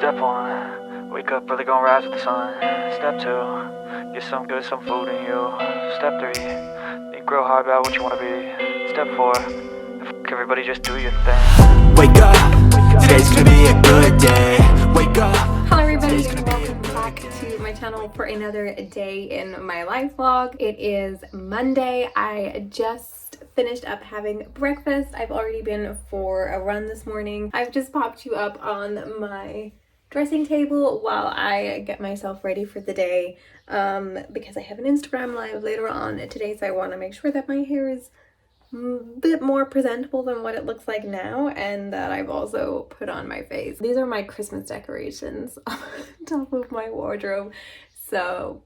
Step 1, wake up early, gonna rise with the sun. Step 2, get some food in you. Step 3, think real hard about what you wanna be. Step 4, everybody just do your thing. Wake up, today's gonna be a good day. Wake up. Hello everybody and welcome back to my channel for another day in my life vlog. It is Monday. I just finished up having breakfast. I've already been for a run this morning. I've just popped you up on my dressing table while I get myself ready for the day because I have an Instagram live later on today, so I want to make sure that my hair is a bit more presentable than what it looks like now, and that I've also put on my face. These are my Christmas decorations on top of my wardrobe, so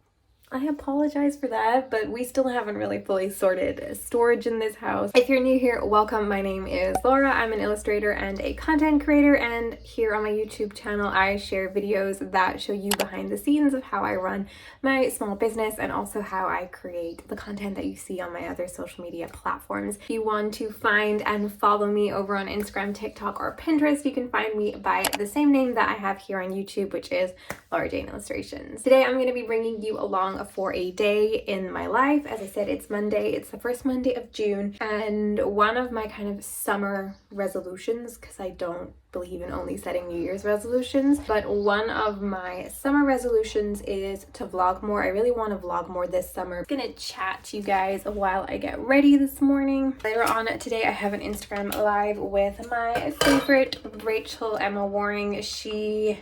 I apologize for that, but we still haven't really fully sorted storage in this house. If you're new here, welcome. My name is Laura. I'm an illustrator and a content creator, and here on my YouTube channel I share videos that show you behind the scenes of how I run my small business and also how I create the content that you see on my other social media platforms. If you want to find and follow me over on Instagram, TikTok, or Pinterest, you can find me by the same name that I have here on YouTube, which is Laura Jane Illustrations. Today I'm going to be bringing you along for a day in my life. As I said, it's Monday. It's the first Monday of June, and one of my kind of summer resolutions, because I don't believe in only setting New Year's resolutions, but one of my summer resolutions is to vlog more. I really want to vlog more this summer. I'm gonna chat to you guys while I get ready this morning. Later on today I have an Instagram live with my favorite Rachel Emma Waring. She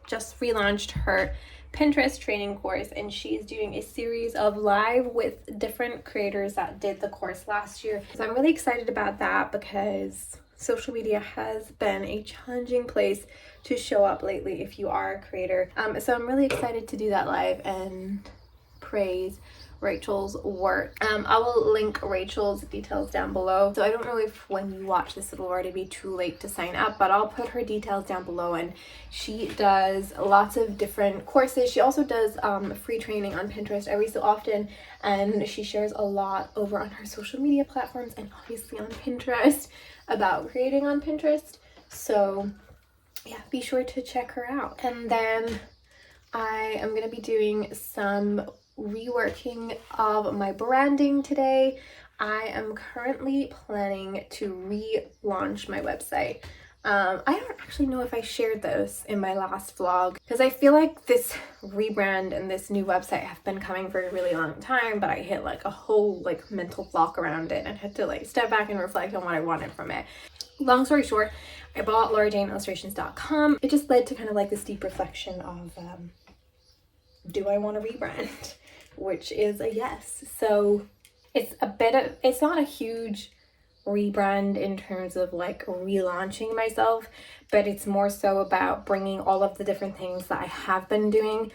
just relaunched her Pinterest training course, and she's doing a series of live with different creators that did the course last year. So I'm really excited about that because social media has been a challenging place to show up lately if you are a creator. So I'm really excited to do that live and praise Rachel's work. I will link Rachel's details down below. So I don't know if when you watch this it'll already be too late to sign up, but I'll put her details down below. And she does lots of different courses. She also does free training on Pinterest every so often, and she shares a lot over on her social media platforms and obviously on Pinterest about creating on Pinterest. So yeah, be sure to check her out. And then I am going to be doing some reworking of my branding today. I am currently planning to relaunch my website. I don't actually know if I shared this in my last vlog because I feel like this rebrand and this new website have been coming for a really long time, but I hit like a whole mental block around it and had to step back and reflect on what I wanted from it. Long story short, I bought laurajaneillustrations.com. It just led to kind of this deep reflection of do I want to rebrand? Which is a yes. So it's not a huge rebrand in terms of relaunching myself, but it's more so about bringing all of the different things that I have been doing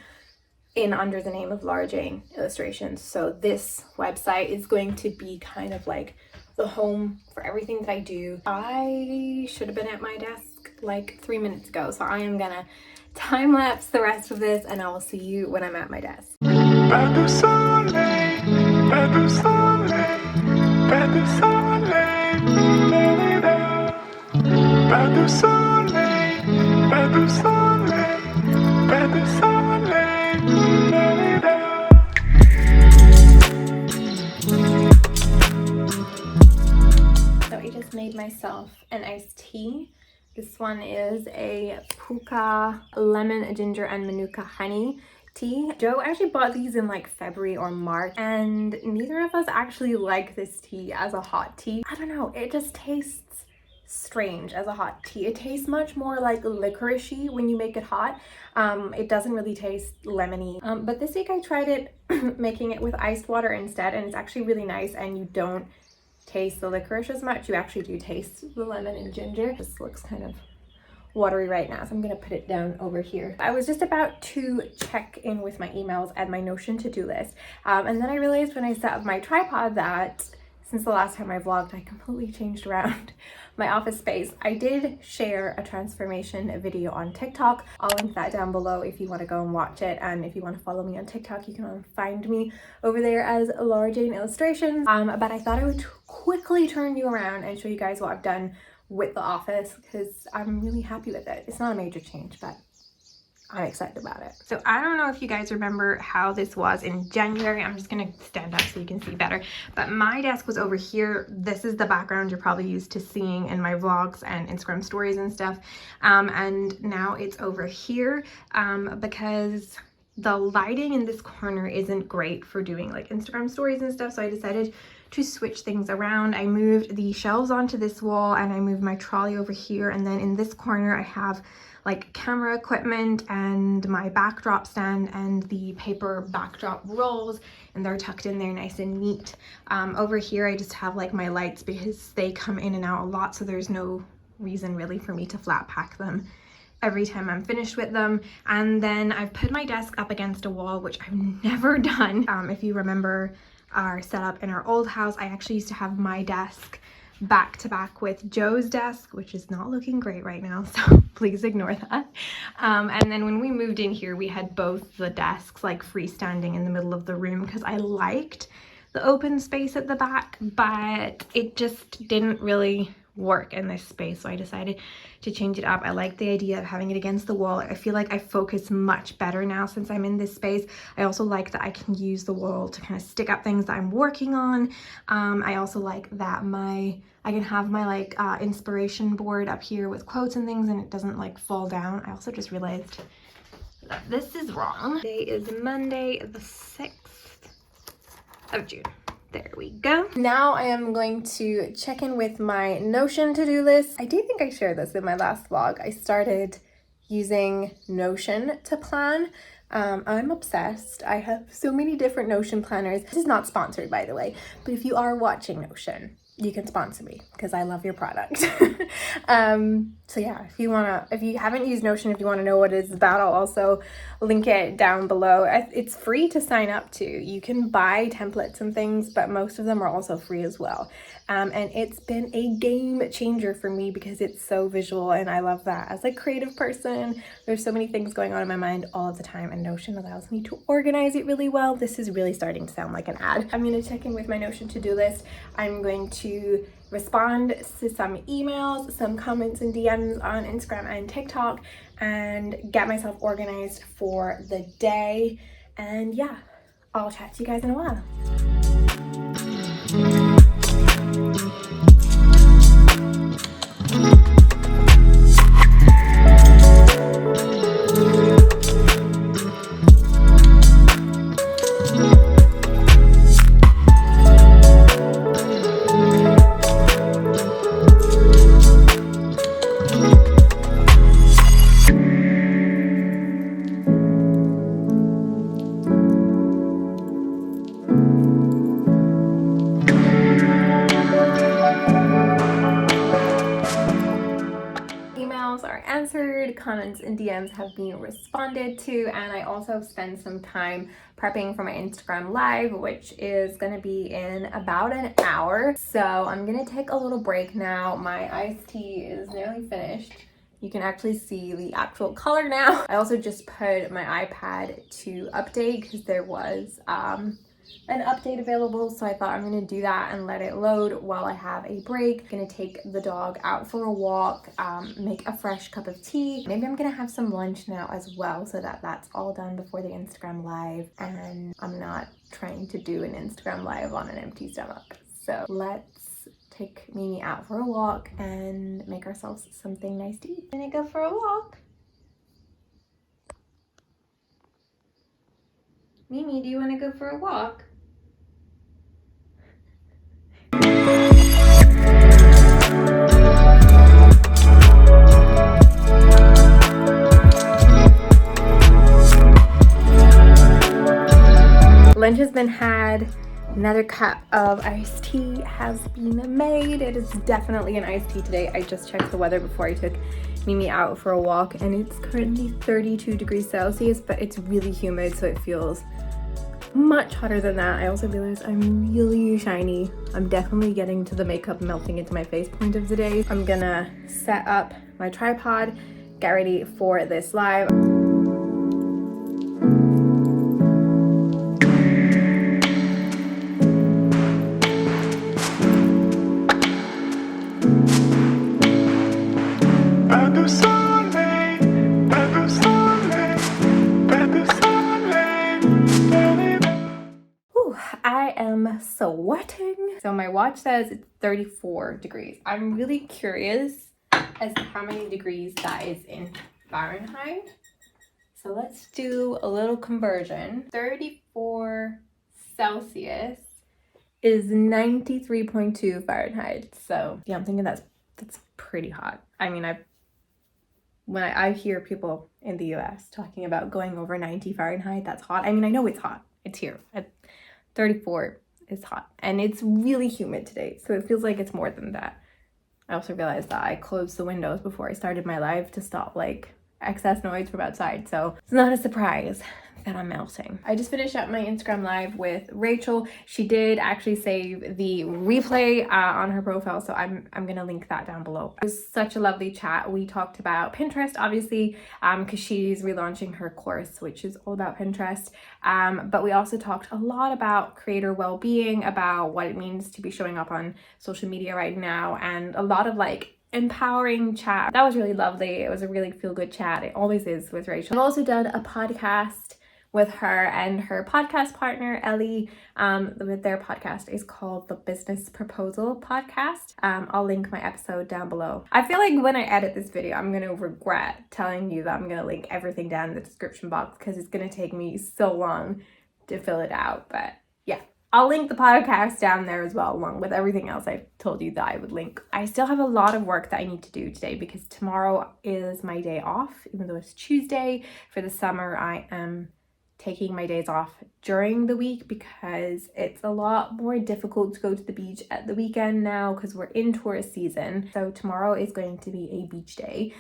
in under the name of Laura Jane Illustrations. So this website is going to be kind of the home for everything that I do. I should have been at my desk 3 minutes ago, so I am gonna time lapse the rest of this and I will see you when I'm at my desk. Pas de soleil, pas de soleil, pas de soleil, pas de soleil, pas de soleil, pas de soleil. So I just made myself an iced tea. This one is a Puka lemon, ginger, and manuka honey tea. Joe actually bought these in February or March, and neither of us actually like this tea as a hot tea. I don't know, it just tastes strange as a hot tea. It tastes much more licorice-y when you make it hot. It doesn't really taste lemony. But this week I tried it making it with iced water instead, and it's actually really nice, and you don't taste the licorice as much. You actually do taste the lemon and ginger. This looks kind of watery right now, so I'm gonna put it down over here. I was just about to check in with my emails and my Notion to-do list, and then I realized when I set up my tripod that since the last time I vlogged, I completely changed around my office space. I did share a transformation video on TikTok. I'll link that down below if you want to go and watch it, and if you want to follow me on TikTok, you can find me over there as Laura Jane Illustrations. But I thought I would quickly turn you around and show you guys what I've done with the office because I'm really happy with it. It's not a major change, but I'm excited about it. So I don't know if you guys remember how this was in January. I'm just gonna stand up so you can see better. But my desk was over here. This is the background you're probably used to seeing in my vlogs and Instagram stories and stuff. And now it's over here because the lighting in this corner isn't great for doing like Instagram stories and stuff. So I decided to switch things around. I moved the shelves onto this wall and I moved my trolley over here. And then in this corner, I have like camera equipment and my backdrop stand and the paper backdrop rolls, and they're tucked in there nice and neat. Over here, I just have like my lights because they come in and out a lot. So there's no reason really for me to flat pack them every time I'm finished with them. And then I've put my desk up against a wall, which I've never done. If you remember our setup in our old house, I actually used to have my desk back to back with Joe's desk, which is not looking great right now, so please ignore that. And then when we moved in here, we had both the desks like freestanding in the middle of the room because I liked the open space at the back, but it just didn't really work in this space, so I decided to change it up. I like the idea of having it against the wall. I feel like I focus much better now since I'm in this space. I also like that I can use the wall to kind of stick up things that I'm working on. I also like that I can have my like inspiration board up here with quotes and things, and it doesn't like fall down. I also just realized that this is wrong. Today is Monday the 6th of June. There we go. Now I am going to check in with my Notion to-do list. I do think I shared this in my last vlog. I started using Notion to plan. I'm obsessed. I have so many different Notion planners. This is not sponsored, by the way, but if you are watching Notion, you can sponsor me because I love your product. So yeah, if you haven't used Notion, if you want to know what it's about, I'll also link it down below. It's free to sign up to. You can buy templates and things, but most of them are also free as well. And it's been a game changer for me because it's so visual, and I love that. As a creative person, there's so many things going on in my mind all of the time, and Notion allows me to organize it really well. This is really starting to sound like an ad. I'm going to check in with my Notion to-do list. I'm going to respond to some emails, some comments and DMs on Instagram and TikTok, and get myself organized for the day. And yeah, I'll chat to you guys in a while. Answered, comments and DMs have been responded to, and I also spent some time prepping for my Instagram live, which is going to be in about an hour. So I'm going to take a little break now. My iced tea is nearly finished. You can actually see the actual color now. I also just put my iPad to update because there was an update available, so I thought I'm gonna do that and let it load while I have a break. I'm gonna take the dog out for a walk, make a fresh cup of tea. Maybe I'm gonna have some lunch now as well, so that that's all done before the Instagram live, and I'm not trying to do an Instagram live on an empty stomach. So let's take Mimi out for a walk and make ourselves something nice to eat. Gonna go for a walk. Mimi, do you want to go for a walk? Lunch has been had. Another cup of iced tea has been made. It is definitely an iced tea today. I just checked the weather before I took Mimi out for a walk, and it's currently 32 degrees Celsius, but it's really humid, so it feels much hotter than that. I also realized I'm really shiny. I'm definitely getting to the makeup melting into my face point of the day. I'm gonna set up my tripod, get ready for this live. Pas de soleil, So my watch says it's 34 degrees. I'm really curious as to how many degrees that is in Fahrenheit. So let's do a little conversion. 34 Celsius is 93.2 Fahrenheit. So yeah, I'm thinking that's pretty hot. I mean, when I hear people in the US talking about going over 90 Fahrenheit, that's hot. I mean, I know it's hot. It's here. At 34 is hot. And it's really humid today, so it feels like it's more than that. I also realized that I closed the windows before I started my live to stop like excess noise from outside, so it's not a surprise that I'm melting. I just finished up my Instagram live with Rachel. She did actually save the replay on her profile, so I'm gonna link that down below. It was such a lovely chat. We talked about Pinterest, obviously, because she's relaunching her course, which is all about Pinterest. But we also talked a lot about creator well-being, about what it means to be showing up on social media right now, and a lot of like empowering chat. That was really lovely. It was a really feel-good chat. It always is with Rachel. I've also done a podcast with her and her podcast partner Ellie. With their podcast is called the Business Proposal Podcast. I'll link my episode down below. I feel like when I edit this video, I'm gonna regret telling you that I'm gonna link everything down in the description box because it's gonna take me so long to fill it out. But yeah, I'll link the podcast down there as well, along with everything else I told you that I would link. I still have a lot of work that I need to do today because tomorrow is my day off. Even though it's Tuesday for the summer, I am taking my days off during the week because it's a lot more difficult to go to the beach at the weekend now because we're in tourist season. So tomorrow is going to be a beach day,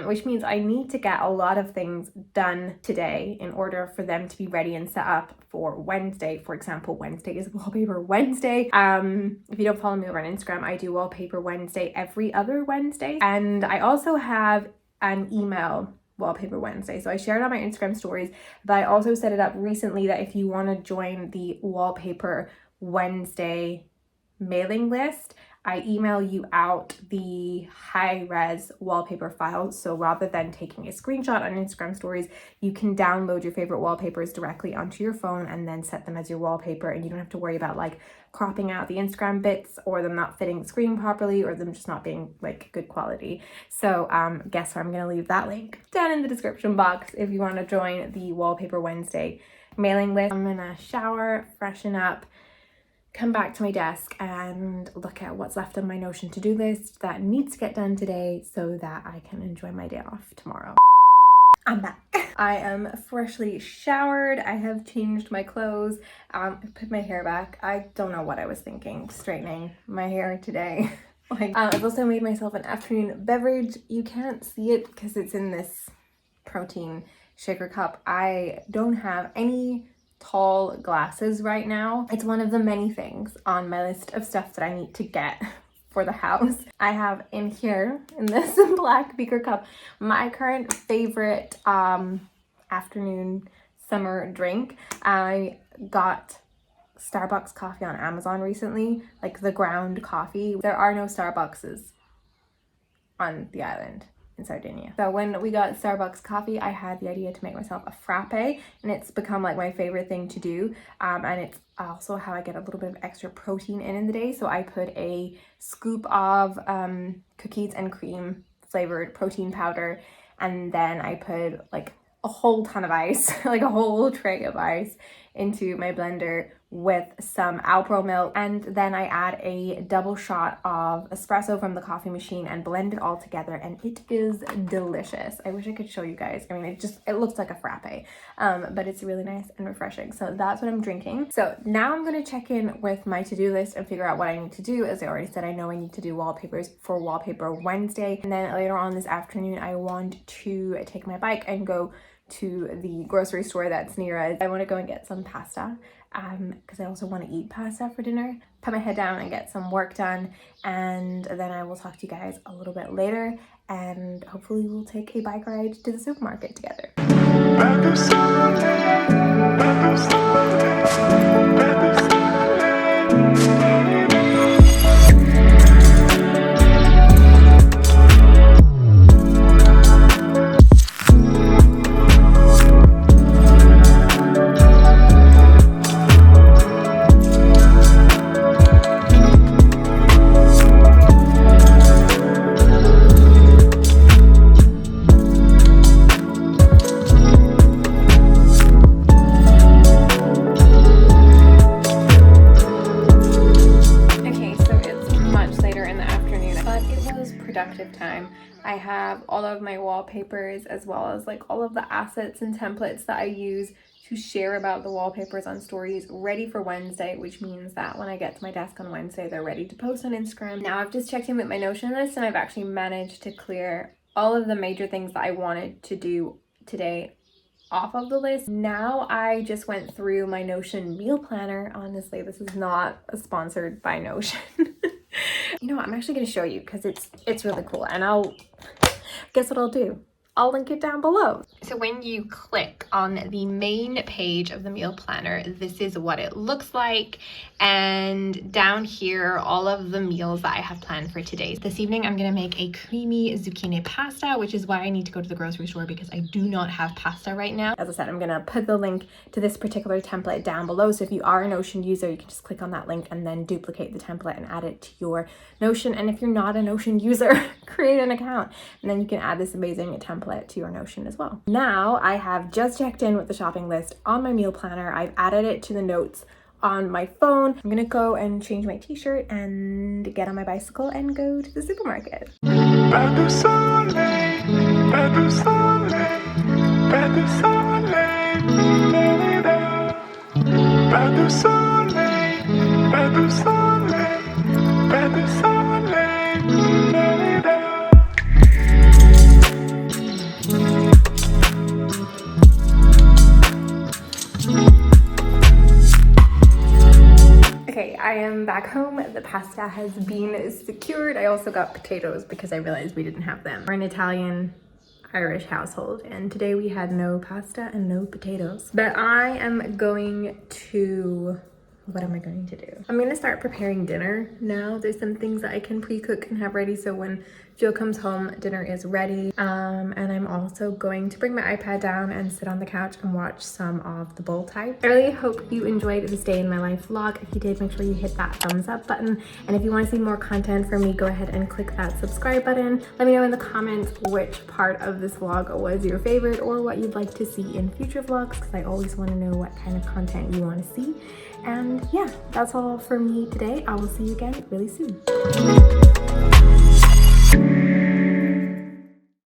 which means I need to get a lot of things done today in order for them to be ready and set up for Wednesday. For example, Wednesday is Wallpaper Wednesday. If you don't follow me over on Instagram, I do Wallpaper Wednesday every other Wednesday. And I also have an email Wallpaper Wednesday. So I shared on my Instagram stories, but I also set it up recently that if you want to join the Wallpaper Wednesday mailing list, I email you out the high-res wallpaper files. So rather than taking a screenshot on Instagram stories, you can download your favorite wallpapers directly onto your phone and then set them as your wallpaper, and you don't have to worry about like cropping out the Instagram bits or them not fitting the screen properly or them just not being like good quality. So guess where I'm going to leave that link down in the description box if you want to join the Wallpaper Wednesday mailing list. I'm gonna shower, freshen up, come back to my desk and look at what's left on my Notion to-do list that needs to get done today so that I can enjoy my day off tomorrow. I'm back. I am freshly showered. I have changed my clothes. I put my hair back. I don't know what I was thinking straightening my hair today. I've also made myself an afternoon beverage. You can't see it because it's in this protein shaker cup. I don't have any tall glasses right now. It's one of the many things on my list of stuff that I need to get for the house. I have in here, in this black beaker cup, my current favorite afternoon summer drink. I got Starbucks coffee on Amazon recently, like the ground coffee. There are no Starbuckses on the island in Sardinia. So when we got Starbucks coffee, I had the idea to make myself a frappe, and it's become like my favorite thing to do. And it's also how I get a little bit of extra protein in the day. So I put a scoop of cookies and cream flavored protein powder, and then I put like a whole ton of ice, like a whole tray of ice into my blender with some Alpro milk, and then I add a double shot of espresso from the coffee machine and blend it all together, and it is delicious. I wish I could show you guys. I mean, it looks like a frappe, but it's really nice and refreshing. So that's what I'm drinking. So now I'm going to check in with my to-do list and figure out what I need to do. As I already said, I know I need to do wallpapers for Wallpaper Wednesday, and then later on this afternoon I want to take my bike and go to the grocery store that's near us. I want to go and get some pasta because I also want to eat pasta for dinner. Put my head down and get some work done, and then I will talk to you guys a little bit later, and hopefully we'll take a bike ride to the supermarket together. have all of my wallpapers as well as like all of the assets and templates that I use to share about the wallpapers on stories ready for Wednesday, which means that when I get to my desk on Wednesday, they're ready to post on Instagram. Now I've just checked in with my Notion list and I've actually managed to clear all of the major things that I wanted to do today off of the list. Now I just went through my Notion meal planner. Honestly, this is not sponsored by Notion. You know what, I'm actually going to show you because it's really cool, and guess what I'll do? I'll link it down below. So when you click on the main page of the meal planner, this is what it looks like. And down here, all of the meals that I have planned for today. This evening, I'm gonna make a creamy zucchini pasta, which is why I need to go to the grocery store because I do not have pasta right now. As I said, I'm gonna put the link to this particular template down below. So if you are a Notion user, you can just click on that link and then duplicate the template and add it to your Notion. And if you're not a Notion user, create an account and then you can add this amazing template to your Notion as well. Now I have just checked in with the shopping list on my meal planner. I've added it to the notes on my phone. I'm gonna go and change my t-shirt and get on my bicycle and go to the supermarket. Pas de soleil, pas de soleil, pas de soleil, pas de soleil, pas de soleil, pas de soleil. Okay, I am back home. The pasta has been secured. I also got potatoes because I realized we didn't have them. We're an Italian-Irish household, and today we had no pasta and no potatoes. But I am going to... what am I going to do? I'm gonna start preparing dinner now. There's some things that I can pre-cook and have ready so when Jill comes home, dinner is ready. And I'm also going to bring my iPad down and sit on the couch and watch some of the Bold Type. I really hope you enjoyed this day in my life vlog. If you did, make sure you hit that thumbs up button. And if you want to see more content from me, go ahead and click that subscribe button. Let me know in the comments which part of this vlog was your favorite or what you'd like to see in future vlogs, because I always want to know what kind of content you want to see. And yeah, that's all for me today. I will see you again really soon.